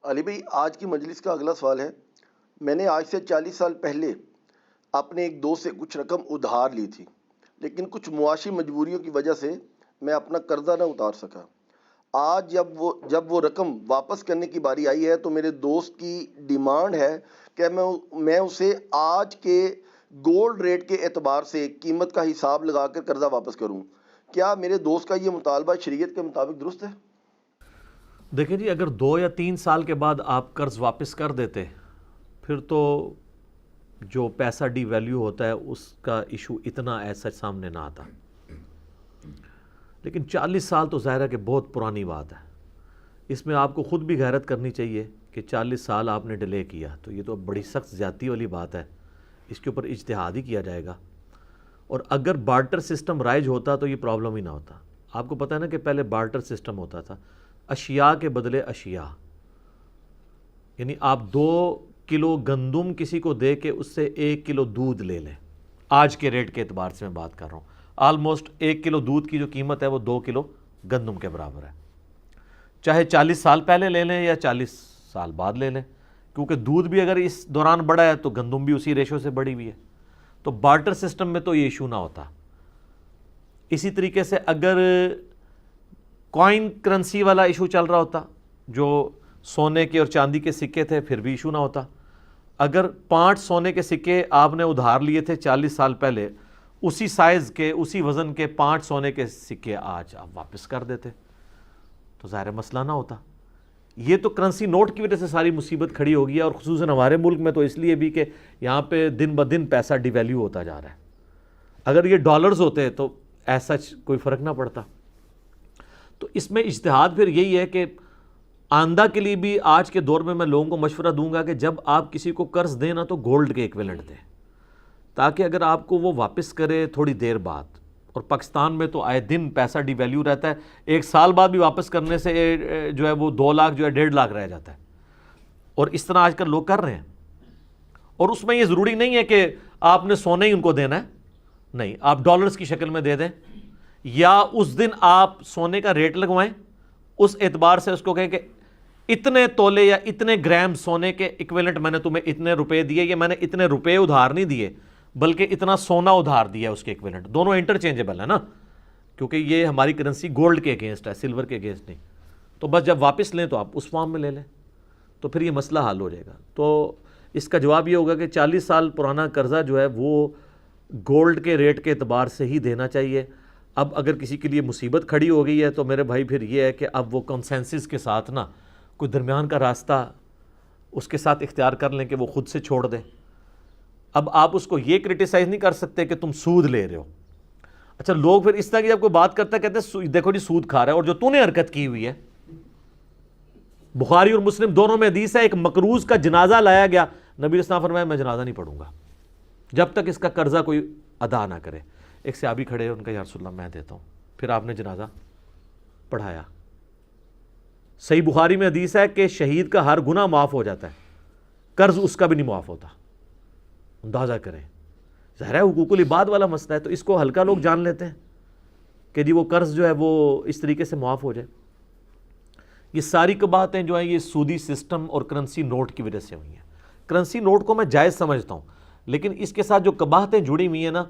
علی بھائی، آج کی مجلس کا اگلا سوال ہے۔ میں نے آج سے 40 سال پہلے اپنے ایک دوست سے کچھ رقم ادھار لی تھی، لیکن کچھ معاشی مجبوریوں کی وجہ سے میں اپنا قرضہ نہ اتار سکا۔ آج جب وہ رقم واپس کرنے کی باری آئی ہے تو میرے دوست کی ڈیمانڈ ہے کہ میں اسے آج کے گولڈ ریٹ کے اعتبار سے قیمت کا حساب لگا کر قرضہ واپس کروں۔ کیا میرے دوست کا یہ مطالبہ شریعت کے مطابق درست ہے؟ دیکھیں جی، اگر 2 یا 3 سال کے بعد آپ قرض واپس کر دیتے پھر تو جو پیسہ ڈی ویلیو ہوتا ہے اس کا ایشو اتنا ایسا سامنے نہ آتا، لیکن 40 سال تو ظاہر ہے کہ بہت پرانی بات ہے۔ اس میں آپ کو خود بھی غیرت کرنی چاہیے کہ 40 سال آپ نے ڈیلے کیا، تو یہ تو بڑی سخت زیادتی والی بات ہے۔ اس کے اوپر اجتہاد ہی کیا جائے گا، اور اگر بارٹر سسٹم رائج ہوتا تو یہ پرابلم ہی نہ ہوتا۔ آپ کو پتہ ہے نا کہ پہلے بارٹر سسٹم ہوتا تھا، اشیاء کے بدلے اشیاء، یعنی آپ 2 کلو گندم کسی کو دے کے اس سے 1 کلو دودھ لے لیں۔ آج کے ریٹ کے اعتبار سے میں بات کر رہا ہوں، آلموسٹ 1 کلو دودھ کی جو قیمت ہے وہ 2 کلو گندم کے برابر ہے، چاہے 40 سال پہلے لے لیں یا 40 سال بعد لے لیں، کیونکہ دودھ بھی اگر اس دوران بڑھا ہے تو گندم بھی اسی ریشو سے بڑھی ہوئی ہے، تو بارٹر سسٹم میں تو یہ ایشو نہ ہوتا۔ اسی طریقے سے اگر کوائن کرنسی والا ایشو چل رہا ہوتا، جو سونے کے اور چاندی کے سکے تھے، پھر بھی ایشو نہ ہوتا۔ اگر 5 سونے کے سکے آپ نے ادھار لیے تھے 40 سال پہلے، اسی سائز کے اسی وزن کے 5 سونے کے سکے آج آپ واپس کر دیتے تو ظاہر مسئلہ نہ ہوتا۔ یہ تو کرنسی نوٹ کی وجہ سے ساری مصیبت کھڑی ہوگی، اور خصوصاً ہمارے ملک میں تو اس لیے بھی کہ یہاں پہ دن بدن پیسہ ڈی ویلیو ہوتا جا رہا ہے۔ اگر یہ ڈالرز ہوتے تو ایسا کوئی فرق نہ پڑتا۔ تو اس میں اجتہاد پھر یہی ہے کہ آئندہ کے لیے بھی آج کے دور میں لوگوں کو مشورہ دوں گا کہ جب آپ کسی کو قرض دیں نا تو گولڈ کے ایکویلنٹ دیں، تاکہ اگر آپ کو وہ واپس کرے تھوڑی دیر بعد، اور پاکستان میں تو آئے دن پیسہ ڈی ویلیو رہتا ہے، 1 سال بعد بھی واپس کرنے سے جو ہے وہ 2 لاکھ جو ہے 1.5 لاکھ رہ جاتا ہے، اور اس طرح آج کل لوگ کر رہے ہیں۔ اور اس میں یہ ضروری نہیں ہے کہ آپ نے سونے ہی ان کو دینا ہے، نہیں، آپ ڈالرز کی شکل میں دے دیں، یا اس دن آپ سونے کا ریٹ لگوائیں، اس اعتبار سے اس کو کہیں کہ اتنے تولے یا اتنے گرام سونے کے ایکویلنٹ میں نے تمہیں اتنے روپے دیے، یا میں نے اتنے روپے ادھار نہیں دیے بلکہ اتنا سونا ادھار دیا اس کے ایکویلنٹ، دونوں انٹرچینجبل ہے نا، کیونکہ یہ ہماری کرنسی گولڈ کے اگینسٹ ہے، سلور کے اگینسٹ نہیں۔ تو بس جب واپس لیں تو آپ اس فارم میں لے لیں، تو پھر یہ مسئلہ حل ہو جائے گا۔ تو اس کا جواب یہ ہوگا کہ 40 سال پرانا قرضہ جو ہے وہ گولڈ کے ریٹ کے اعتبار سے ہی دینا چاہیے۔ اب اگر کسی کے لیے مصیبت کھڑی ہو گئی ہے تو میرے بھائی پھر یہ ہے کہ اب وہ کنسنسس کے ساتھ نا کوئی درمیان کا راستہ اس کے ساتھ اختیار کر لیں کہ وہ خود سے چھوڑ دیں۔ اب آپ اس کو یہ کرٹیسائز نہیں کر سکتے کہ تم سود لے رہے ہو۔ اچھا، لوگ پھر اس طرح کی جب کوئی بات کرتا ہے کہتے ہیں دیکھو جی سود کھا رہا ہے، اور جو تو نے حرکت کی ہوئی ہے، بخاری اور مسلم دونوں میں حدیث ہے، ایک مقروض کا جنازہ لایا گیا، نبی علیہ السلام فرمایا میں جنازہ نہیں پڑھوں گا جب تک اس کا قرضہ کوئی ادا نہ کرے۔ ایک صحابی کھڑے ان کا یا رسول اللہ میں دیتا ہوں، پھر آپ نے جنازہ پڑھایا۔ صحیح بخاری میں حدیث ہے کہ شہید کا ہر گناہ معاف ہو جاتا ہے، قرض اس کا بھی نہیں معاف ہوتا۔ اندازہ کریں، ظاہر ہے حقوق العباد والا مسئلہ ہے، تو اس کو ہلکا لوگ جان لیتے ہیں کہ جی وہ قرض جو ہے وہ اس طریقے سے معاف ہو جائے۔ یہ ساری باتیں جو ہیں یہ سودی سسٹم اور کرنسی نوٹ کی وجہ سے ہوئی ہیں۔ کرنسی نوٹ کو میں جائز سمجھتا ہوں، لیکن اس کے ساتھ جو قباحتیں جڑی ہوئی ہیں نا،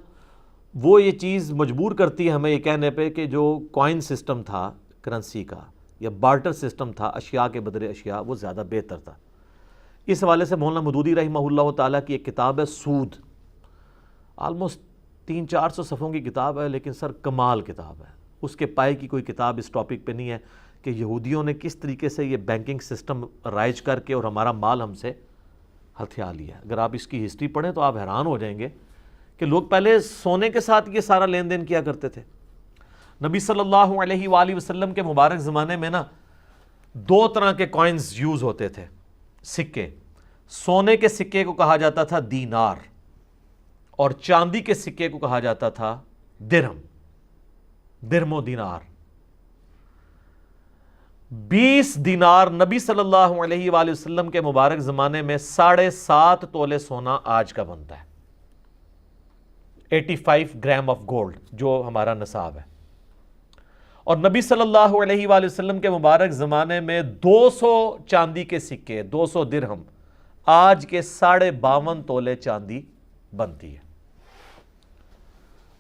وہ یہ چیز مجبور کرتی ہے ہمیں یہ کہنے پہ کہ جو کوائن سسٹم تھا کرنسی کا، یا بارٹر سسٹم تھا اشیاء کے بدلے اشیاء، وہ زیادہ بہتر تھا۔ اس حوالے سے مولانا مودودی رحمہ اللہ تعالیٰ کی ایک کتاب ہے سود، آلموسٹ 300-400 صفحوں کی کتاب ہے، لیکن سر کمال کتاب ہے۔ اس کے پائے کی کوئی کتاب اس ٹاپک پہ نہیں ہے کہ یہودیوں نے کس طریقے سے یہ بینکنگ سسٹم رائج کر کے اور ہمارا مال ہم سے ہتھیا لیا۔ اگر آپ اس کی ہسٹری پڑھیں تو آپ حیران ہو جائیں گے کہ لوگ پہلے سونے کے ساتھ یہ سارا لین دین کیا کرتے تھے۔ نبی صلی اللہ علیہ وآلہ وسلم کے مبارک زمانے میں نا 2 طرح کے کوائنز یوز ہوتے تھے، سکے۔ سونے کے سکے کو کہا جاتا تھا دینار، اور چاندی کے سکے کو کہا جاتا تھا درہم و دینار۔ 20 دینار نبی صلی اللہ علیہ وآلہ وسلم کے مبارک زمانے میں 7.5 تولے سونا آج کا بنتا ہے، 85 گرام آف گولڈ جو ہمارا نصاب ہے۔ اور نبی صلی اللہ علیہ وآلہ وسلم کے مبارک زمانے میں 200 چاندی کے سکے، 200 درہم آج کے 52.5 تولے چاندی بنتی ہے۔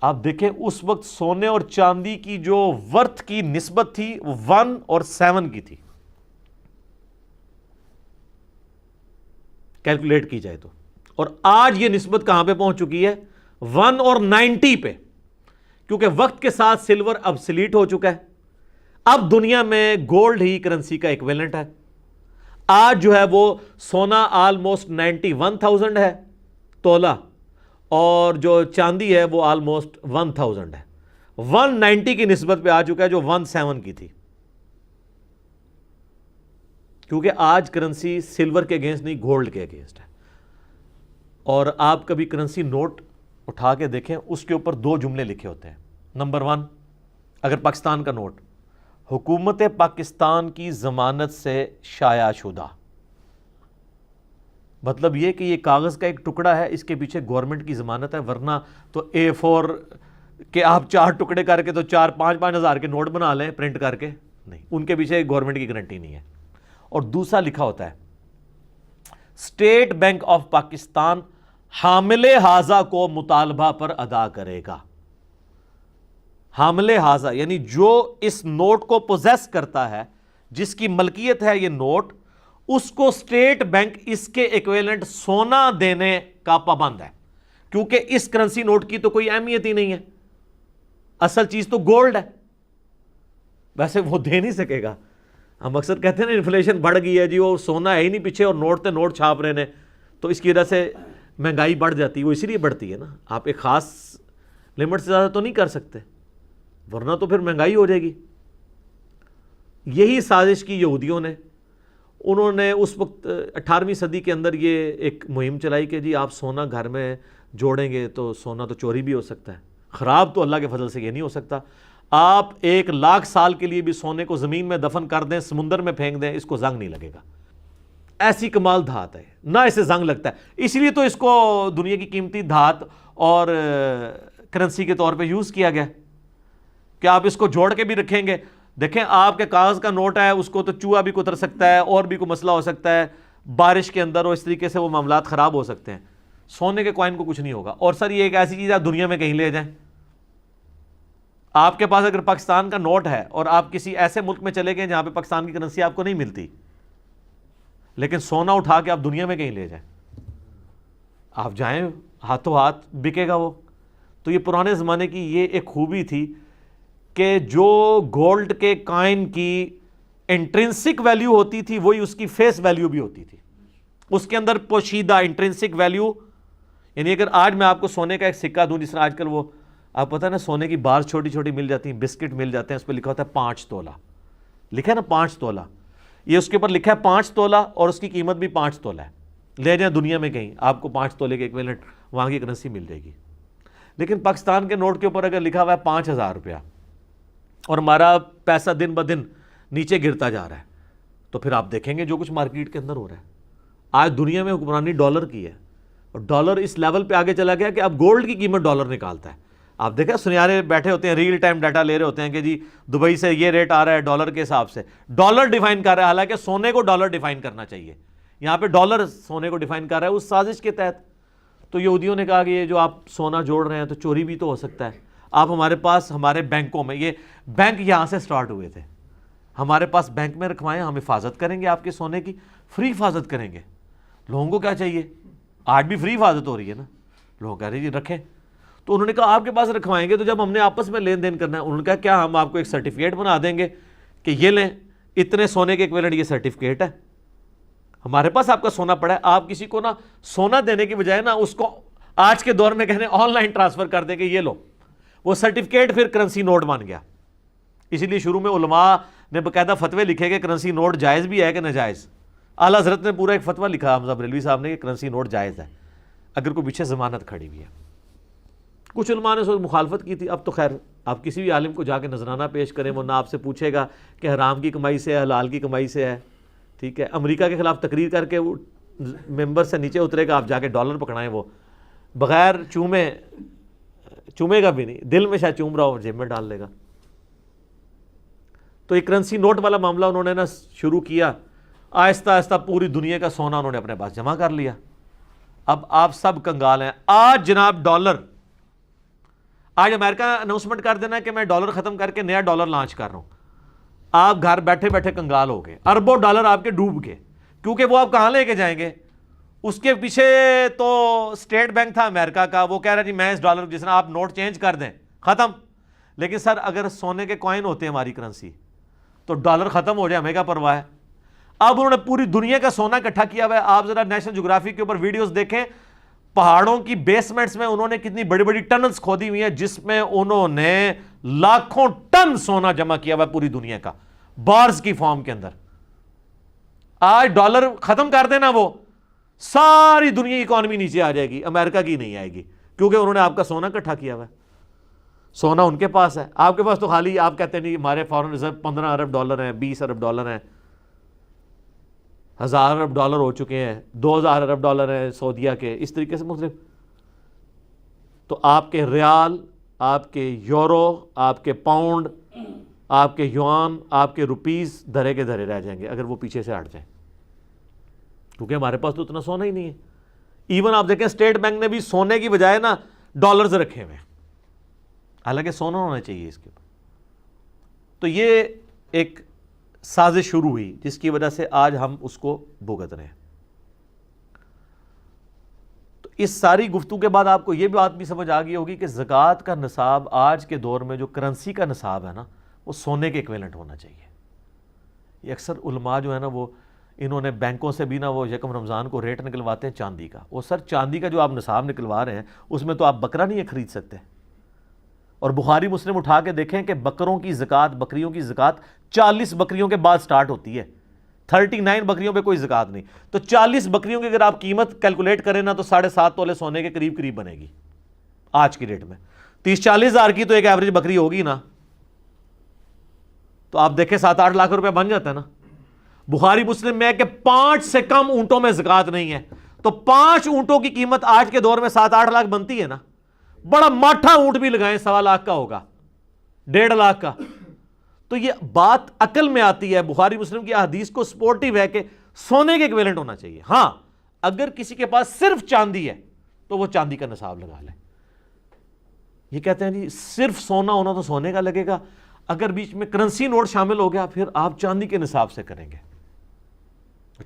آپ دیکھیں اس وقت سونے اور چاندی کی جو ورتھ کی نسبت تھی وہ 1 اور 7 کی تھی، کیلکولیٹ کی جائے تو، اور آج یہ نسبت کہاں پہ پہنچ چکی ہے؟ 1 اور 90 پہ، کیونکہ وقت کے ساتھ سلور اب سلیٹ ہو چکا ہے۔ اب دنیا میں گولڈ ہی کرنسی کا ایکویلنٹ ہے۔ آج جو ہے وہ سونا آلموسٹ 91,000 ہے تولہ، اور جو چاندی ہے وہ آلموسٹ 1,000 ہے۔ 190 کی نسبت پہ آ چکا ہے جو 17 کی تھی، کیونکہ آج کرنسی سلور کے اگینسٹ نہیں، گولڈ کے اگینسٹ ہے۔ اور آپ کبھی کرنسی نوٹ اٹھا کے دیکھیں، اس کے اوپر 2 جملے لکھے ہوتے ہیں۔ نمبر 1، اگر پاکستان کا نوٹ، حکومت پاکستان کی ضمانت سے شائع شدہ، مطلب یہ کہ یہ کاغذ کا ایک ٹکڑا ہے، اس کے پیچھے گورنمنٹ کی ضمانت ہے، ورنہ تو A4 کہ آپ 4 ٹکڑے کر کے تو 4-5 ہزار کے نوٹ بنا لیں پرنٹ کر کے، نہیں، ان کے پیچھے گورنمنٹ کی گارنٹی نہیں ہے۔ اور دوسرا لکھا ہوتا ہے اسٹیٹ بینک آف پاکستان حامل حاضہ کو مطالبہ پر ادا کرے گا۔ حامل حاضہ یعنی جو اس نوٹ کو پوزیس کرتا ہے، جس کی ملکیت ہے یہ نوٹ، اس کو اسٹیٹ بینک اس کے ایکویلنٹ سونا دینے کا پابند ہے، کیونکہ اس کرنسی نوٹ کی تو کوئی اہمیت ہی نہیں ہے، اصل چیز تو گولڈ ہے، ویسے وہ دے نہیں سکے گا۔ ہم اکثر کہتے ہیں نا انفلیشن بڑھ گئی ہے جی، وہ سونا ہے ہی نہیں پیچھے اور نوٹ تے نوٹ چھاپ رہے ہیں، تو اس کی وجہ سے مہنگائی بڑھ جاتی ہے۔ وہ اسی لیے بڑھتی ہے نا، آپ ایک خاص لمٹ سے زیادہ تو نہیں کر سکتے، ورنہ تو پھر مہنگائی ہو جائے گی۔ یہی سازش کی یہودیوں نے، انہوں نے اس وقت 18ویں صدی کے اندر یہ ایک مہم چلائی کہ جی آپ سونا گھر میں جوڑیں گے تو سونا تو چوری بھی ہو سکتا ہے، خراب تو اللہ کے فضل سے یہ نہیں ہو سکتا۔ آپ 1,00,000 سال کے لیے بھی سونے کو زمین میں دفن کر دیں، سمندر میں پھینک دیں، اس کو زنگ نہیں لگے گا۔ ایسی کمال دھات ہے، نہ اسے زنگ لگتا ہے، اس لیے تو اس کو دنیا کی قیمتی دھات اور کرنسی کے طور پہ یوز کیا گیا کہ آپ اس کو جوڑ کے بھی رکھیں گے۔ دیکھیں آپ کے کاغذ کا نوٹ ہے، اس کو تو چوہا بھی کتر سکتا ہے، اور بھی کوئی مسئلہ ہو سکتا ہے، بارش کے اندر اور اس طریقے سے وہ معاملات خراب ہو سکتے ہیں۔ سونے کے کوائن کو کچھ نہیں ہوگا۔ اور سر یہ ایک ایسی چیز ہے آپ دنیا میں کہیں لے جائیں، آپ کے پاس اگر پاکستان کا نوٹ ہے اور آپ کسی ایسے ملک میں چلے گئے جہاں پہ پاکستان کی کرنسی آپ کو نہیں ملتی، لیکن سونا اٹھا کے آپ دنیا میں کہیں لے جائیں، آپ جائیں ہاتھوں ہاتھ بکے گا وہ۔ تو یہ پرانے زمانے کی یہ ایک خوبی تھی کہ جو گولڈ کے کائن کی انٹرنسک ویلیو ہوتی تھی وہی اس کی فیس ویلیو بھی ہوتی تھی، اس کے اندر پوشیدہ انٹرنسک ویلیو۔ یعنی اگر آج میں آپ کو سونے کا ایک سکہ دوں، جس طرح آج کل وہ آپ پتہ ہے نا سونے کی بار چھوٹی چھوٹی مل جاتی ہیں، بسکٹ مل جاتے ہیں، اس پہ لکھا ہوتا ہے 5 تولہ، لکھا ہے نا 5 تولہ، یہ اس کے اوپر لکھا ہے 5 تولہ اور اس کی قیمت بھی 5 تولہ ہے۔ لے جائیں دنیا میں کہیں آپ کو 5 تولے کے ایکویلنٹ وہاں کی کرنسی مل جائے گی۔ لیکن پاکستان کے نوٹ کے اوپر اگر لکھا ہوا ہے 5,000 روپیہ اور ہمارا پیسہ دن بدن نیچے گرتا جا رہا ہے، تو پھر آپ دیکھیں گے جو کچھ مارکیٹ کے اندر ہو رہا ہے۔ آج دنیا میں حکمرانی ڈالر کی ہے، اور ڈالر اس لیول پہ آگے چلا گیا کہ اب گولڈ کی قیمت ڈالر نکالتا ہے۔ آپ دیکھیں سنیارے بیٹھے ہوتے ہیں، ریل ٹائم ڈیٹا لے رہے ہوتے ہیں کہ جی دبئی سے یہ ریٹ آ رہا ہے ڈالر کے حساب سے، ڈالر ڈیفائن کر رہا ہے، حالانکہ سونے کو ڈالر ڈیفائن کرنا چاہیے، یہاں پہ ڈالر سونے کو ڈیفائن کر رہا ہے اس سازش کے تحت۔ تو یہودیوں نے کہا کہ یہ جو آپ سونا جوڑ رہے ہیں تو چوری بھی تو ہو سکتا ہے، آپ ہمارے پاس ہمارے بینکوں میں، یہ بینک یہاں سے سٹارٹ ہوئے تھے، ہمارے پاس بینک میں رکھوائیں، ہم حفاظت کریں گے آپ کے سونے کی، فری حفاظت کریں گے۔ لوگوں کو کیا چاہیے؟ آج بھی فری حفاظت ہو رہی ہے نا، لوگ کہہ رہے ہیں جی رکھیں۔ تو انہوں نے کہا آپ کے پاس رکھوائیں گے، تو جب ہم نے آپس میں لین دین کرنا ہے، انہوں نے کہا کیا ہم آپ کو ایک سرٹیفکیٹ بنا دیں گے کہ یہ لیں اتنے سونے کے ایکویلنٹ یہ سرٹیفکیٹ ہے، ہمارے پاس آپ کا سونا پڑا ہے۔ آپ کسی کو نا سونا دینے کی بجائے نا اس کو آج کے دور میں کہنے آن لائن ٹرانسفر کر دیں کہ یہ لو، وہ سرٹیفکیٹ پھر کرنسی نوٹ بن گیا۔ اسی لیے شروع میں علماء نے باقاعدہ فتوے لکھے کہ کرنسی نوٹ جائز بھی ہے کہ ناجائز۔ اعلیٰ حضرت نے پورا ایک فتویٰ لکھا حمزہ بریلوی صاحب نے کہ کرنسی نوٹ جائز ہے اگر کوئی پیچھے ضمانت کھڑی ہوئی ہے۔ کچھ علماء نے اس وقت مخالفت کی تھی، اب تو خیر آپ کسی بھی عالم کو جا کے نذرانہ پیش کریں، وہ نہ آپ سے پوچھے گا کہ حرام کی کمائی سے ہے حلال کی کمائی سے ہے، ٹھیک ہے۔ امریکہ کے خلاف تقریر کر کے وہ ممبر سے نیچے اترے گا، آپ جا کے ڈالر پکڑائیں، وہ بغیر چومے گا بھی نہیں، دل میں شاید چوم رہا ہو جیب میں ڈال لے گا۔ تو یہ کرنسی نوٹ والا معاملہ انہوں نے نا شروع کیا، آہستہ آہستہ پوری دنیا کا سونا انہوں نے اپنے پاس جمع کر لیا. اب آپ سب کنگال ہیں. آج جناب ڈالر، آج امریکہ اناؤنسمنٹ کر دینا کہ میں ڈالر ختم کر کے نیا ڈالر لانچ کر رہا ہوں، آپ گھر بیٹھے بیٹھے کنگال ہو گئے. اربوں ڈالر آپ کے ڈوب گئے، کیونکہ وہ آپ کہاں لے کے جائیں گے؟ اس کے پیچھے تو اسٹیٹ بینک تھا امریکہ کا، وہ کہہ رہا جی میں اس ڈالر جس طرح آپ نوٹ چینج کر دیں ختم. لیکن سر اگر سونے کے کوائن ہوتے ہیں ہماری کرنسی تو ڈالر ختم ہو جائے ہمیں کیا پرواہ ہے؟ اب انہوں نے پوری دنیا کا سونا اکٹھا کیا ہوا ہے. آپ ذرا نیشنل جغرافی کے اوپر ویڈیوز دیکھیں، پہاڑوں کی بیسمنٹس میں انہوں نے کتنی بڑی بڑی ٹنلز کھودی ہوئی ہیں جس میں انہوں نے لاکھوں ٹن سونا جمع کیا ہوا ہے پوری دنیا کا، بارز کی فارم کے اندر. آج ڈالر ختم کر دینا، وہ ساری دنیا کی اکانومی نیچے آ جائے گی، امریکہ کی نہیں آئے گی، کیونکہ انہوں نے آپ کا سونا اکٹھا کیا ہوا ہے. سونا ان کے پاس ہے، آپ کے پاس تو خالی آپ کہتے ہیں نہیں ہمارے فارن ریزرو 15 ارب ڈالر ہیں، 20 ارب ڈالر ہیں، 1000 ارب ڈالر ہو چکے ہیں، 2000 ارب ڈالر ہیں سعودیہ کے، اس طریقے سے مختلف. تو آپ کے ریال، آپ کے یورو، آپ کے پاؤنڈ، آپ کے یوان، آپ کے روپیز دھرے کے دھرے رہ جائیں گے اگر وہ پیچھے سے ہٹ جائیں، کیونکہ ہمارے پاس تو اتنا سونا ہی نہیں ہے. ایون آپ دیکھیں اسٹیٹ بینک نے بھی سونے کی بجائے نا ڈالرز رکھے ہوئے ہیں، حالانکہ سونا ہونا چاہیے اس کے اوپر. تو یہ ایک سازش شروع ہوئی جس کی وجہ سے آج ہم اس کو بھگت رہے ہیں. تو اس ساری گفتگو کے بعد آپ کو یہ بات بھی سمجھ آ گئی ہوگی کہ زکوٰۃ کا نصاب آج کے دور میں جو کرنسی کا نصاب ہے نا وہ سونے کے ایکویلنٹ ہونا چاہیے. یہ اکثر علماء جو ہے نا وہ انہوں نے بینکوں سے بھی نا وہ یکم رمضان کو ریٹ نکلواتے ہیں چاندی کا. وہ سر چاندی کا جو آپ نصاب نکلوا رہے ہیں اس میں تو آپ بکرا نہیں خرید سکتے. اور بخاری مسلم اٹھا کے دیکھیں کہ بکروں کی زکوٰۃ، بکریوں کی زکوٰۃ 40 بکریوں کے بعد سٹارٹ ہوتی ہے، 39 بکریوں پہ کوئی زکوٰۃ نہیں. تو 40 بکریوں کی اگر آپ قیمت کیلکولیٹ کریں نا تو 7.5 تولے سونے کے قریب قریب بنے گی آج کی ریٹ میں. 30-40 ہزار کی تو ایک ایوریج بکری ہوگی نا، تو آپ دیکھیں 7-8 لاکھ روپے بن جاتا ہے نا. بخاری مسلم میں ہے کہ 5 سے کم اونٹوں میں زکوٰۃ نہیں ہے، تو 5 اونٹوں کی قیمت آج کے دور میں 7-8 لاکھ بنتی ہے نا. بڑا ماٹھا اونٹ بھی لگائیں 1.25 لاکھ کا ہوگا، 1.5 لاکھ کا. تو یہ بات عقل میں آتی ہے. بخاری مسلم کی حدیث کو سپورٹیو ہے کہ سونے کے ایکویلنٹ ہونا چاہیے. ہاں اگر کسی کے پاس صرف چاندی ہے تو وہ چاندی کا نصاب لگا لے. یہ کہتے ہیں جی صرف سونا ہونا تو سونے کا لگے گا، اگر بیچ میں کرنسی نوٹ شامل ہو گیا پھر آپ چاندی کے نصاب سے کریں گے.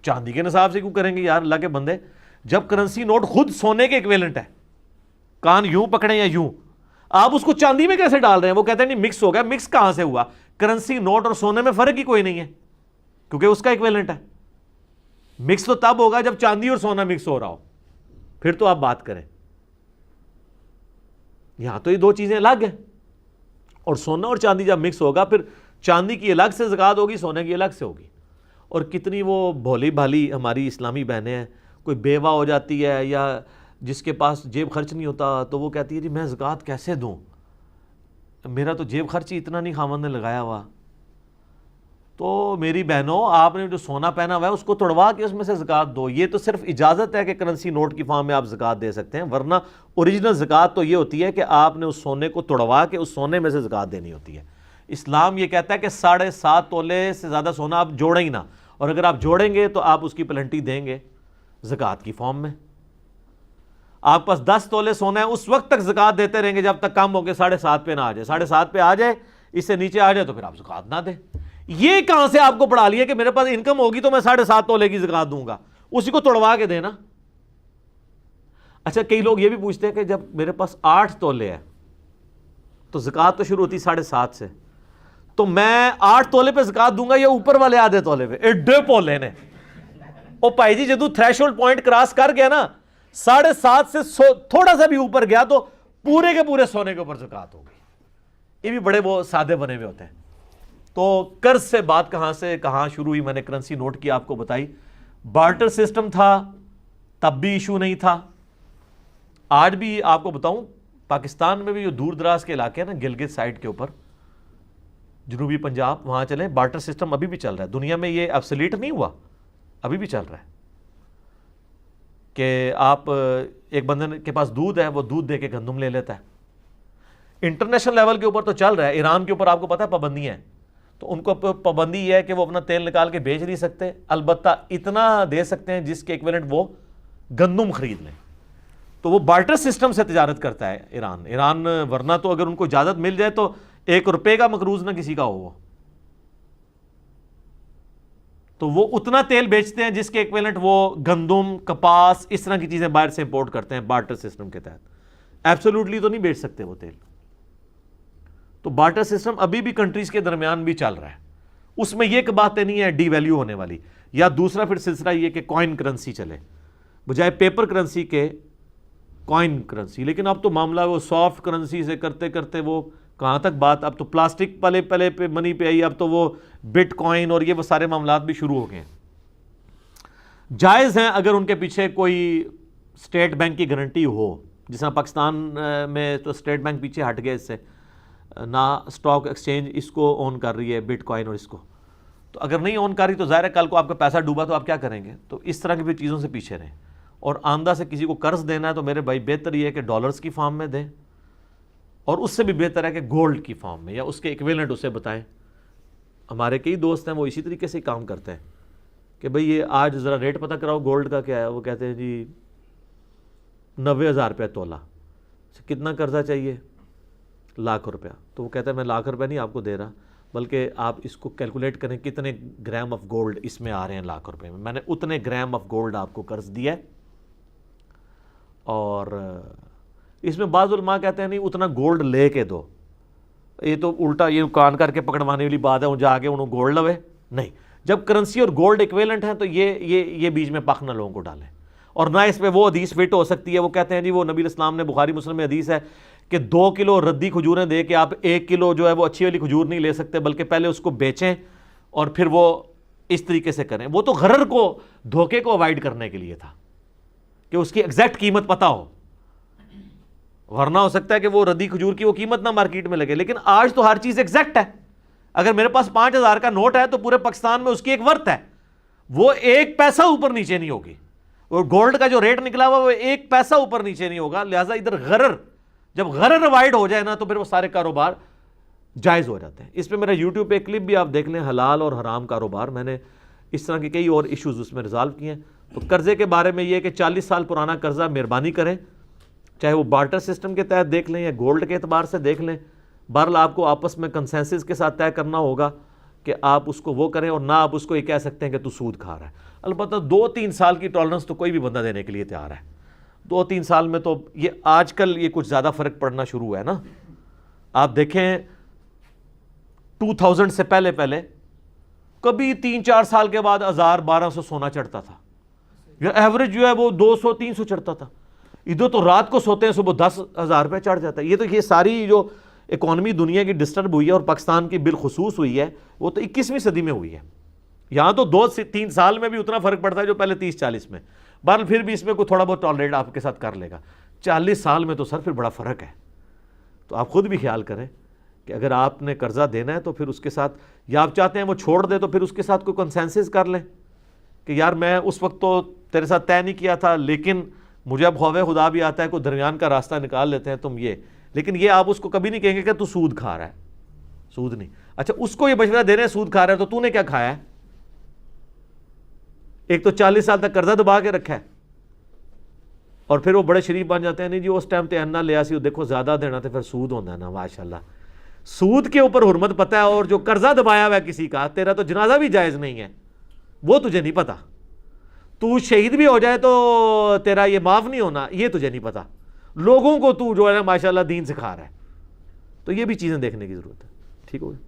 چاندی کے نصاب سے کیوں کریں گے یار اللہ کے بندے، جب کرنسی نوٹ خود سونے کے ایکویلنٹ ہے، کان یوں پکڑیں یا یوں، آپ اس کو چاندی میں کیسے ڈال رہے ہیں؟ وہ کہتے ہیں نہیں مکس ہو گیا. مکس کہاں سے ہوا؟ کرنسی نوٹ اور سونے میں فرق ہی کوئی نہیں ہے کیونکہ اس کا ایکویلنٹ ہے. مکس تو تب ہوگا جب چاندی اور سونا مکس ہو رہا ہو، پھر تو آپ بات کریں. یہاں تو یہ دو چیزیں الگ ہیں، اور سونا اور چاندی جب مکس ہوگا پھر چاندی کی الگ سے زکوٰۃ ہوگی، سونے کی الگ سے ہوگی. اور کتنی وہ بھولی بھالی ہماری اسلامی بہنیں ہیں، کوئی بیوہ ہو جاتی ہے یا جس کے پاس جیب خرچ نہیں ہوتا تو وہ کہتی ہے جی میں زکوٰۃ کیسے دوں، میرا تو جیب خرچ ہی اتنا نہیں خاوند نے لگایا ہوا. تو میری بہنوں آپ نے جو سونا پہنا ہوا ہے اس کو توڑوا کے اس میں سے زکوٰۃ دو. یہ تو صرف اجازت ہے کہ کرنسی نوٹ کی فارم میں آپ زکوٰۃ دے سکتے ہیں، ورنہ اوریجنل زکوٰۃ تو یہ ہوتی ہے کہ آپ نے اس سونے کو توڑوا کے اس سونے میں سے زکوٰۃ دینی ہوتی ہے. اسلام یہ کہتا ہے کہ 7.5 تولے سے زیادہ سونا آپ جوڑیں ہی نہ، اور اگر آپ جوڑیں گے تو آپ اس کی پلنٹی دیں گے زکوٰۃ کی فارم میں. آپ پاس 10 تولے سونا ہے اس وقت تک زکوٰۃ دیتے رہیں گے جب تک کم ہو کے 7.5 پہ نہ آ جائے. 7.5 پہ آ جائے، اس سے نیچے آ جائے تو پھر آپ زکوٰۃ نہ دیں. یہ کہاں سے آپ کو پڑھا لیا کہ میرے پاس انکم ہوگی تو میں 7.5 تولے کی زکوٰۃ دوں گا؟ اسی کو توڑوا کے دینا. اچھا کئی لوگ یہ بھی پوچھتے ہیں کہ جب میرے پاس 8 تولے ہے تو زکوٰۃ تو شروع ہوتی 7.5 سے، تو میں 8 تولے پہ زکوٰۃ دوں گا یا اوپر والے آدھے تولے پہ؟ ایڈے پولے نے او بھائی جی جدو تھریشولڈ پوائنٹ کراس کر گیا نا 7.5 سے تھوڑا سا بھی اوپر گیا تو پورے کے پورے سونے کے اوپر زکوٰۃ ہو گئی. یہ بھی بڑے وہ سادے بنے ہوئے ہوتے ہیں. تو قرض سے بات کہاں سے کہاں شروع ہوئی؟ میں نے کرنسی نوٹ کی آپ کو بتائی. بارٹر سسٹم تھا تب بھی ایشو نہیں تھا. آج بھی آپ کو بتاؤں پاکستان میں بھی جو دور دراز کے علاقے ہیں نا، گلگت سائڈ کے اوپر، جنوبی پنجاب، وہاں چلیں بارٹر سسٹم ابھی بھی چل رہا ہے. دنیا میں یہ ابسلیٹ نہیں ہوا، ابھی بھی چل رہا ہے کہ آپ ایک بندے کے پاس دودھ ہے وہ دودھ دے کے گندم لے لیتا ہے. انٹرنیشنل لیول کے اوپر تو چل رہا ہے. ایران کے اوپر آپ کو پتہ ہے پابندیاں ہیں. تو ان کو پابندی یہ ہے کہ وہ اپنا تیل نکال کے بیچ نہیں سکتے، البتہ اتنا دے سکتے ہیں جس کے ایکویلنٹ وہ گندم خرید لیں. تو وہ بارٹر سسٹم سے تجارت کرتا ہے ایران ورنہ تو اگر ان کو اجازت مل جائے تو 1 روپے کا مقروض نہ کسی کا ہو. تو وہ اتنا تیل بیچتے ہیں جس کے ایکویلنٹ وہ گندم، کپاس، اس طرح کی چیزیں باہر سے امپورٹ کرتے ہیں بارٹر سسٹم کے تحت. ایبسولوٹلی تو نہیں بیچ سکتے وہ تیل. تو بارٹر سسٹم ابھی بھی کنٹریز کے درمیان بھی چل رہا ہے. اس میں یہ کہ باتیں نہیں ہے ڈی ویلیو ہونے والی. یا دوسرا پھر سلسلہ یہ کہ کوائن کرنسی چلے بجائے پیپر کرنسی کے کوائن کرنسی. لیکن اب تو معاملہ وہ سافٹ کرنسی سے کرتے کرتے وہ کہاں تک بات، اب تو پلاسٹک پلے پہ منی پہ آئی، اب تو وہ بٹ کوائن اور یہ وہ سارے معاملات بھی شروع ہو گئے ہیں. جائز ہیں اگر ان کے پیچھے کوئی اسٹیٹ بینک کی گارنٹی ہو، جس طرح پاکستان میں تو اسٹیٹ بینک پیچھے ہٹ گئے اس سے، نہ اسٹاک ایکسچینج اس کو اون کر رہی ہے بٹ کوائن اور اس کو. تو اگر نہیں اون کر رہی تو ظاہر ہے کل کو آپ کا پیسہ ڈوبا تو آپ کیا کریں گے. تو اس طرح کی بھی چیزوں سے پیچھے رہیں. اور آمدہ سے کسی کو قرض دینا ہے تو میرے بھائی بہتر یہ ہے کہ ڈالرز کی فارم میں دیں، اور اس سے بھی بہتر ہے کہ گولڈ کی فارم میں یا اس کے ایکویلنٹ اسے بتائیں. ہمارے کئی دوست ہیں وہ اسی طریقے سے کام کرتے ہیں کہ بھئی یہ آج ذرا ریٹ پتہ کراؤ گولڈ کا کیا ہے. وہ کہتے ہیں جی 90,000 روپیہ تولہ. کتنا قرضہ چاہیے؟ 1,00,000 روپیہ. تو وہ کہتا ہے میں 1,00,000 روپیہ نہیں آپ کو دے رہا، بلکہ آپ اس کو کیلکولیٹ کریں کتنے گرام آف گولڈ اس میں آ رہے ہیں 1,00,000 روپے میں. میں نے اتنے گرام آف گولڈ آپ کو قرض دیا ہے. اور اس میں بعض علماء کہتے ہیں نہیں اتنا گولڈ لے کے دو. یہ تو الٹا یہ کان کر کے پکڑوانے والی بات ہے، وہ جا کے انہوں گولڈ لوے نہیں. جب کرنسی اور گولڈ ایکویلنٹ ہیں تو یہ بیچ میں پخ نہ لوگوں کو ڈالیں. اور نہ اس پہ وہ حدیث فٹ ہو سکتی ہے. وہ کہتے ہیں جی وہ نبی علیہ السلام نے، بخاری مسلم میں حدیث ہے کہ 2 کلو ردی کھجوریں دے کے آپ 1 کلو جو ہے وہ اچھی والی کھجور نہیں لے سکتے، بلکہ پہلے اس کو بیچیں اور پھر وہ اس طریقے سے کریں. وہ تو غرر کو، دھوکے کو اوائڈ کرنے کے لیے تھا کہ اس کی ایگزیکٹ قیمت پتہ ہو، ورنہ ہو سکتا ہے کہ وہ ردی کھجور کی وہ قیمت نہ مارکیٹ میں لگے. لیکن آج تو ہر چیز ایگزیکٹ ہے. اگر میرے پاس 5,000 کا نوٹ ہے تو پورے پاکستان میں اس کی ایک ورتھ ہے، وہ 1 پیسہ اوپر نیچے نہیں ہوگی. اور گولڈ کا جو ریٹ نکلا ہوا وہ 1 پیسہ اوپر نیچے نہیں ہوگا. لہٰذا ادھر غرر، جب غرر اوائڈ ہو جائے نا تو پھر وہ سارے کاروبار جائز ہو جاتے ہیں. اس پہ میرا یوٹیوب پہ کلپ بھی آپ دیکھ لیں، حلال اور حرام کاروبار. میں نے اس طرح کے کئی اور ایشوز اس میں ریزالو کیے ہیں. تو قرضے کے بارے میں یہ کہ 40 سال پرانا قرضہ مہربانی کریں، چاہے وہ بارٹر سسٹم کے تحت دیکھ لیں یا گولڈ کے اعتبار سے دیکھ لیں. بہرحال آپ کو آپس میں کنسنسس کے ساتھ طے کرنا ہوگا کہ آپ اس کو وہ کریں، اور نہ آپ اس کو یہ کہہ سکتے ہیں کہ تو سود کھا رہا ہے. البتہ 2-3 سال کی ٹالرنس تو کوئی بھی بندہ دینے کے لیے تیار ہے. 2-3 سال میں تو یہ آج کل یہ کچھ زیادہ فرق پڑنا شروع ہوا ہے نا. آپ دیکھیں 2000 سے پہلے کبھی 3-4 سال کے بعد 1,000-1,200 سونا چڑھتا تھا، یا ایوریج جو ہے وہ 200-300 چڑھتا تھا. ادھر تو رات کو سوتے ہیں صبح 10,000 روپے چڑھ جاتا ہے. یہ ساری جو اکانومی دنیا کی ڈسٹرب ہوئی ہے اور پاکستان کی بالخصوص ہوئی ہے وہ تو 21ویں صدی میں ہوئی ہے. یہاں تو 2-3 سال میں بھی اتنا فرق پڑتا ہے جو پہلے 30-40 میں. بہرحال پھر بھی اس میں کوئی تھوڑا بہت ٹالریٹ آپ کے ساتھ کر لے گا. 40 سال میں تو سر پھر بڑا فرق ہے. تو آپ خود بھی خیال کریں کہ اگر آپ نے قرضہ دینا ہے تو پھر اس کے ساتھ، یا آپ چاہتے ہیں وہ چھوڑ دے تو پھر اس کے ساتھ کوئی کنسنسس کر لیں کہ یار میں اس وقت تو تیرے ساتھ طے نہیں کیا تھا، لیکن مجھے اب خوف خدا بھی آتا ہے، کوئی درمیان کا راستہ نکال لیتے ہیں تم یہ. لیکن یہ آپ اس کو کبھی نہیں کہیں گے کہ تو سود کھا رہا ہے. سود نہیں. اچھا اس کو یہ مشورہ دے رہے ہیں سود کھا رہا ہے تو نے کیا کھایا ہے؟ ایک تو 40 سال تک قرضہ دبا کے رکھا ہے، اور پھر وہ بڑے شریف بن جاتے ہیں نہیں جی اس ٹائم تے انا لیا سی، دیکھو زیادہ دینا تو پھر سود ہونا ہے نا. ماشاءاللہ سود کے اوپر حرمت پتہ ہے، اور جو قرضہ دبایا ہوا ہے کسی کا، تیرا تو جنازہ بھی جائز نہیں ہے، وہ تجھے نہیں پتا. تو شہید بھی ہو جائے تو تیرا یہ معاف نہیں ہونا، یہ تجھے نہیں پتا. لوگوں کو تو جو ہے نا ماشاءاللہ دین سکھا رہا ہے. تو یہ بھی چیزیں دیکھنے کی ضرورت ہے. ٹھیک ہو گیا.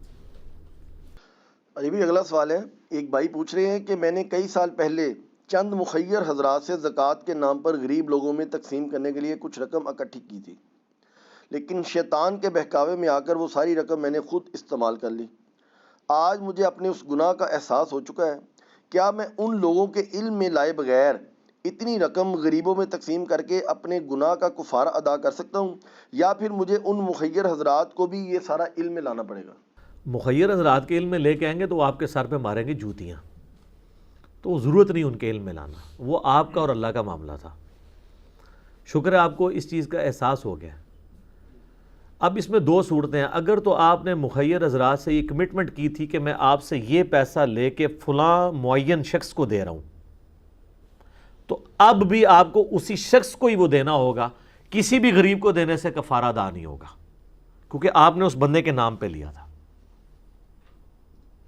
علی بھی اگلا سوال ہے. ایک بھائی پوچھ رہے ہیں کہ میں نے کئی سال پہلے چند مخیر حضرات سے زکوٰۃ کے نام پر غریب لوگوں میں تقسیم کرنے کے لیے کچھ رقم اکٹھی کی تھی، لیکن شیطان کے بہکاوے میں آ کر وہ ساری رقم میں نے خود استعمال کر لی. آج مجھے اپنے اس گناہ کا احساس ہو چکا ہے. کیا میں ان لوگوں کے علم میں لائے بغیر اتنی رقم غریبوں میں تقسیم کر کے اپنے گناہ کا کفارہ ادا کر سکتا ہوں، یا پھر مجھے ان مخیر حضرات کو بھی یہ سارا علم میں لانا پڑے گا؟ مخیر حضرات کے علم میں لے کے آئیں گے تو وہ آپ کے سر پہ ماریں گے جوتیاں. تو ضرورت نہیں ان کے علم میں لانا، وہ آپ کا اور اللہ کا معاملہ تھا. شکر ہے آپ کو اس چیز کا احساس ہو گیا. اب اس میں دو صورتیں ہیں. اگر تو آپ نے مخیر حضرات سے یہ کمٹمنٹ کی تھی کہ میں آپ سے یہ پیسہ لے کے فلاں معین شخص کو دے رہا ہوں, تو اب بھی آپ کو اسی شخص کو ہی وہ دینا ہوگا, کسی بھی غریب کو دینے سے کفارہ ادا نہیں ہوگا, کیونکہ آپ نے اس بندے کے نام پہ لیا تھا.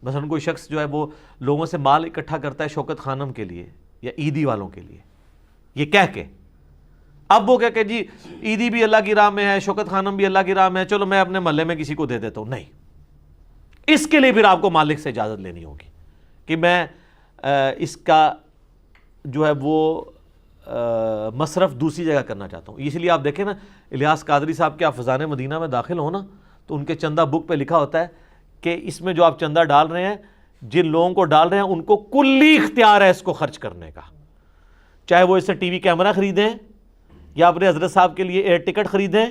مثلا کوئی شخص جو ہے وہ لوگوں سے مال اکٹھا کرتا ہے شوکت خانم کے لیے یا عیدی والوں کے لیے, یہ کہہ کے اب وہ کہہ کہ جی عیدی بھی اللہ کی راہ میں ہے, شوکت خانم بھی اللہ کی راہ میں ہے, چلو میں اپنے محلے میں کسی کو دے دیتا ہوں. نہیں, اس کے لیے پھر آپ کو مالک سے اجازت لینی ہوگی کہ میں اس کا جو ہے وہ مصرف دوسری جگہ کرنا چاہتا ہوں. اس لیے آپ دیکھیں نا, الیاس قادری صاحب کے آپ فضان مدینہ میں داخل ہوں نا, تو ان کے چندہ بک پہ لکھا ہوتا ہے کہ اس میں جو آپ چندہ ڈال رہے ہیں, جن لوگوں کو ڈال رہے ہیں ان کو کلی اختیار ہے اس کو خرچ کرنے کا, چاہے وہ اس سے ٹی وی کیمرہ خریدیں یا اپنے حضرت صاحب کے لیے ایئر ٹکٹ خریدیں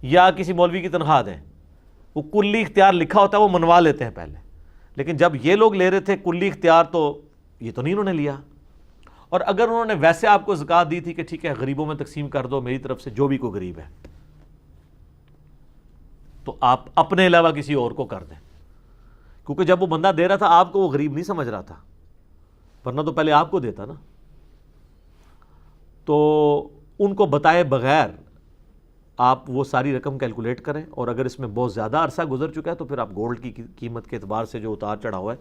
یا کسی مولوی کی تنخواہ دیں. وہ کلی اختیار لکھا ہوتا ہے, وہ منوا لیتے ہیں پہلے. لیکن جب یہ لوگ لے رہے تھے کلی اختیار, تو یہ تو نہیں انہوں نے لیا. اور اگر انہوں نے ویسے آپ کو زکوٰۃ دی تھی کہ ٹھیک ہے غریبوں میں تقسیم کر دو میری طرف سے, جو بھی کوئی غریب ہے, تو آپ اپنے علاوہ کسی اور کو کر دیں, کیونکہ جب وہ بندہ دے رہا تھا آپ کو وہ غریب نہیں سمجھ رہا تھا, ورنہ تو پہلے آپ کو دیتا نا. تو ان کو بتائے بغیر آپ وہ ساری رقم کیلکولیٹ کریں, اور اگر اس میں بہت زیادہ عرصہ گزر چکا ہے تو پھر آپ گولڈ کی قیمت کے اعتبار سے جو اتار چڑھا ہوا ہے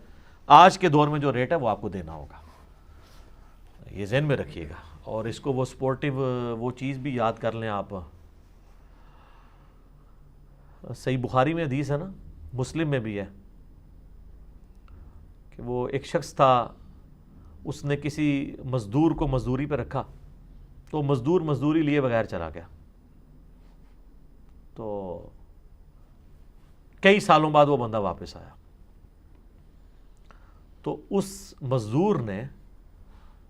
آج کے دور میں جو ریٹ ہے وہ آپ کو دینا ہوگا. یہ ذہن میں رکھیے گا. اور اس کو وہ سپورٹیو وہ چیز بھی یاد کر لیں آپ, صحیح بخاری میں حدیث ہے نا, مسلم میں بھی ہے, کہ وہ ایک شخص تھا, اس نے کسی مزدور کو مزدوری پہ رکھا, تو مزدور مزدوری لیے بغیر چلا گیا. تو کئی سالوں بعد وہ بندہ واپس آیا, تو اس مزدور نے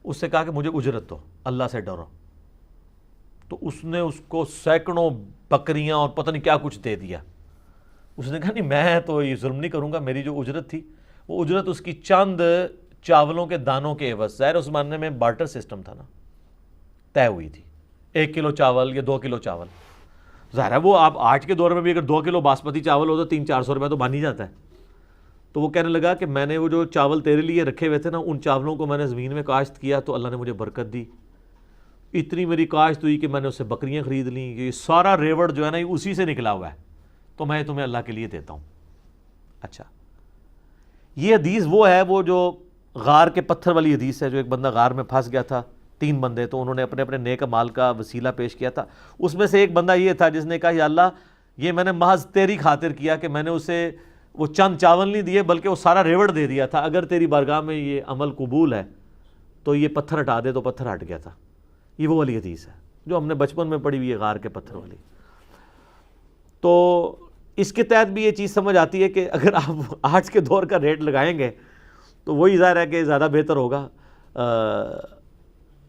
اس سے کہا کہ مجھے اجرت دو, اللہ سے ڈرو. تو اس نے اس کو سینکڑوں بکریاں اور پتہ نہیں کیا کچھ دے دیا. اس نے کہا نہیں میں تو یہ ظلم نہیں کروں گا, میری جو اجرت تھی وہ اجرت اس کی چند چاولوں کے دانوں کے عوض, ظاہر اس زمانے میں بارٹر سسٹم تھا نا, طے ہوئی تھی 1 کلو چاول یا 2 کلو چاول. ظاہر ہے وہ آپ آج کے دور میں بھی اگر 2 کلو باسمتی چاول ہو تو 300-400 روپے تو بن ہی جاتا ہے. تو وہ کہنے لگا کہ میں نے وہ جو چاول تیرے لیے رکھے ہوئے تھے نا, ان چاولوں کو میں نے زمین میں کاشت کیا تو اللہ نے مجھے برکت دی, اتنی میری کاشت ہوئی کہ میں نے اس سے بکریاں خرید لیں, یہ سارا ریوڑ جو ہے نا یہ اسی سے نکلا ہوا ہے, تو میں تمہیں اللہ کے لیے دیتا ہوں. اچھا, یہ حدیث وہ ہے وہ جو غار کے پتھر والی حدیث ہے, جو ایک بندہ غار میں پھنس گیا تھا, 3 بندے, تو انہوں نے اپنے اپنے نیک مال کا وسیلہ پیش کیا تھا. اس میں سے ایک بندہ یہ تھا جس نے کہا یا اللہ یہ میں نے محض تیری خاطر کیا کہ میں نے اسے وہ چند چاول نہیں دیے بلکہ وہ سارا ریوڑ دے دیا تھا, اگر تیری بارگاہ میں یہ عمل قبول ہے تو یہ پتھر ہٹا دے. تو پتھر ہٹ گیا تھا. یہ وہ والی حدیث ہے جو ہم نے بچپن میں پڑھی ہوئی ہے, غار کے پتھر والی. تو اس کے تحت بھی یہ چیز سمجھ آتی ہے کہ اگر آپ آج کے دور کا ریٹ لگائیں گے تو وہی ظاہر ہے کہ زیادہ بہتر ہوگا.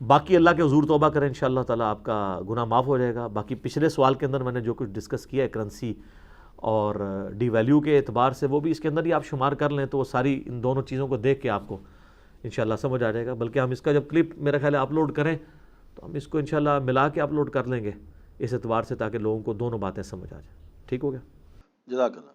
باقی اللہ کے حضور توبہ کریں, انشاءاللہ تعالیٰ آپ کا گناہ معاف ہو جائے گا. باقی پچھلے سوال کے اندر میں نے جو کچھ ڈسکس کیا ہے کرنسی اور ڈی ویلیو کے اعتبار سے, وہ بھی اس کے اندر ہی آپ شمار کر لیں, تو وہ ساری ان دونوں چیزوں کو دیکھ کے آپ کو انشاءاللہ سمجھ آ جائے گا. بلکہ ہم اس کا جب کلپ میرا خیال ہے اپلوڈ کریں تو ہم اس کو انشاءاللہ ملا کے اپلوڈ کر لیں گے اس اعتبار سے, تاکہ لوگوں کو دونوں باتیں سمجھ آ جائیں. ٹھیک ہو گیا؟ جزاک اللہ.